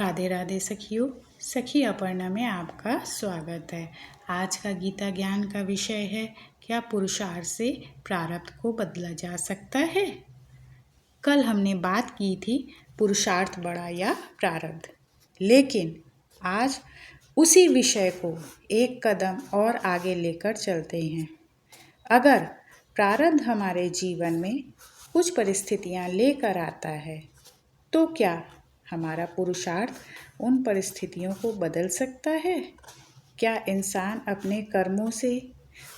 राधे राधे सखियों। सखी अपर्णा में आपका स्वागत है। आज का गीता ज्ञान का विषय है, क्या पुरुषार्थ से प्रारब्ध को बदला जा सकता है। कल हमने बात की थी पुरुषार्थ बड़ा या प्रारब्ध, लेकिन आज उसी विषय को एक कदम और आगे लेकर चलते हैं। अगर प्रारब्ध हमारे जीवन में कुछ परिस्थितियां लेकर आता है, तो क्या हमारा पुरुषार्थ उन परिस्थितियों को बदल सकता है? क्या इंसान अपने कर्मों से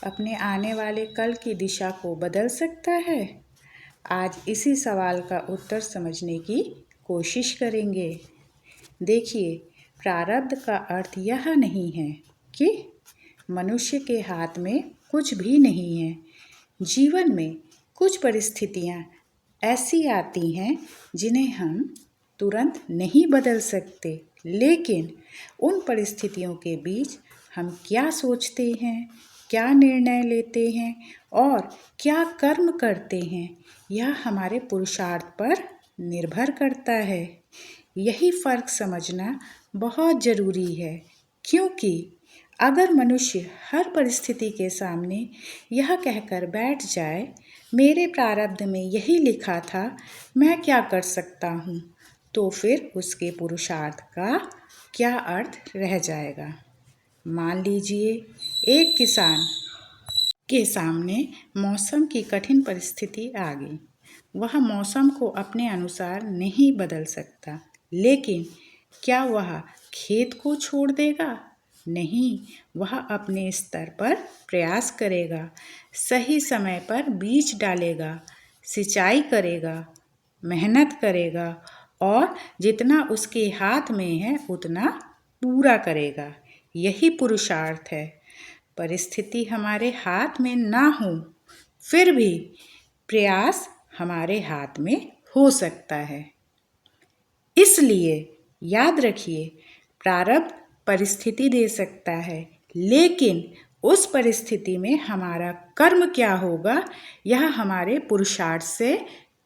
अपने आने वाले कल की दिशा को बदल सकता है? आज इसी सवाल का उत्तर समझने की कोशिश करेंगे। देखिए, प्रारब्ध का अर्थ यह नहीं है कि मनुष्य के हाथ में कुछ भी नहीं है। जीवन में कुछ परिस्थितियाँ ऐसी आती हैं जिन्हें हम तुरंत नहीं बदल सकते, लेकिन उन परिस्थितियों के बीच हम क्या सोचते हैं, क्या निर्णय लेते हैं और क्या कर्म करते हैं, यह हमारे पुरुषार्थ पर निर्भर करता है। यही फर्क समझना बहुत ज़रूरी है, क्योंकि अगर मनुष्य हर परिस्थिति के सामने यह कहकर बैठ जाए, मेरे प्रारब्ध में यही लिखा था, मैं क्या कर सकता हूँ, तो फिर उसके पुरुषार्थ का क्या अर्थ रह जाएगा। मान लीजिए, एक किसान के सामने मौसम की कठिन परिस्थिति आ गई। वह मौसम को अपने अनुसार नहीं बदल सकता, लेकिन क्या वह खेत को छोड़ देगा? नहीं, वह अपने स्तर पर प्रयास करेगा, सही समय पर बीज डालेगा, सिंचाई करेगा, मेहनत करेगा और जितना उसके हाथ में है उतना पूरा करेगा। यही पुरुषार्थ है। परिस्थिति हमारे हाथ में ना हो, फिर भी प्रयास हमारे हाथ में हो सकता है। इसलिए याद रखिए, प्रारब्ध परिस्थिति दे सकता है, लेकिन उस परिस्थिति में हमारा कर्म क्या होगा, यह हमारे पुरुषार्थ से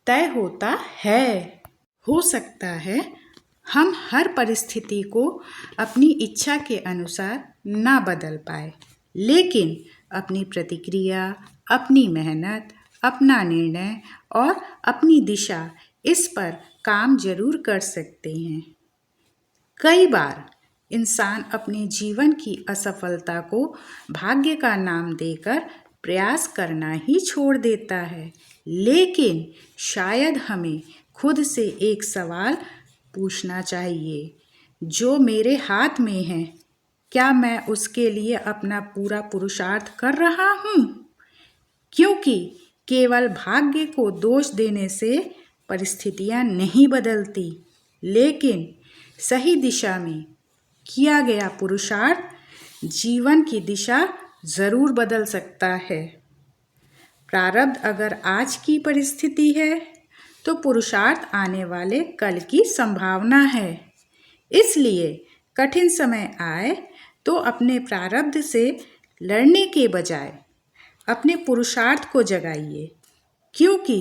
तय होता है। हो सकता है हम हर परिस्थिति को अपनी इच्छा के अनुसार ना बदल पाए, लेकिन अपनी प्रतिक्रिया, अपनी मेहनत, अपना निर्णय और अपनी दिशा, इस पर काम जरूर कर सकते हैं। कई बार इंसान अपने जीवन की असफलता को भाग्य का नाम देकर प्रयास करना ही छोड़ देता है, लेकिन शायद हमें खुद से एक सवाल पूछना चाहिए, जो मेरे हाथ में है, क्या मैं उसके लिए अपना पूरा पुरुषार्थ कर रहा हूँ? क्योंकि केवल भाग्य को दोष देने से परिस्थितियाँ नहीं बदलती, लेकिन सही दिशा में किया गया पुरुषार्थ जीवन की दिशा ज़रूर बदल सकता है। प्रारब्ध अगर आज की परिस्थिति है, तो पुरुषार्थ आने वाले कल की संभावना है। इसलिए कठिन समय आए तो अपने प्रारब्ध से लड़ने के बजाय अपने पुरुषार्थ को जगाइए, क्योंकि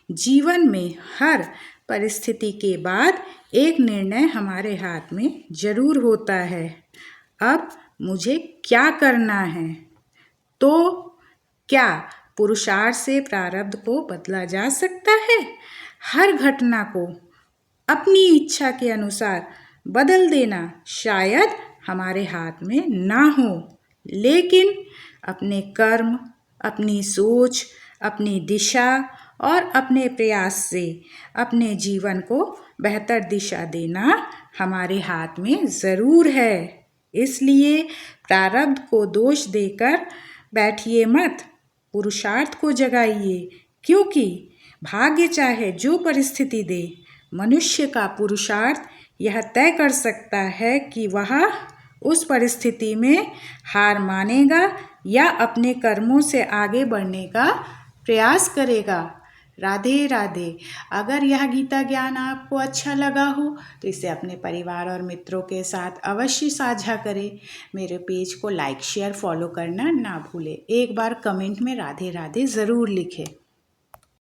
जीवन में हर परिस्थिति के बाद एक निर्णय हमारे हाथ में जरूर होता है। अब मुझे क्या करना है? तो क्या पुरुषार्थ से प्रारब्ध को बदला जा सकता है? हर घटना को अपनी इच्छा के अनुसार बदल देना शायद हमारे हाथ में ना हो, लेकिन अपने कर्म, अपनी सोच, अपनी दिशा और अपने प्रयास से अपने जीवन को बेहतर दिशा देना हमारे हाथ में ज़रूर है। इसलिए प्रारब्ध को दोष देकर बैठिए मत, पुरुषार्थ को जगाइए, क्योंकि भाग्य चाहे जो परिस्थिति दे, मनुष्य का पुरुषार्थ यह तय कर सकता है कि वह उस परिस्थिति में हार मानेगा या अपने कर्मों से आगे बढ़ने का प्रयास करेगा। राधे राधे। अगर यह गीता ज्ञान आपको अच्छा लगा हो तो इसे अपने परिवार और मित्रों के साथ अवश्य साझा करें। मेरे पेज को लाइक, शेयर, फॉलो करना ना भूलें। एक बार कमेंट में राधे राधे ज़रूर लिखें।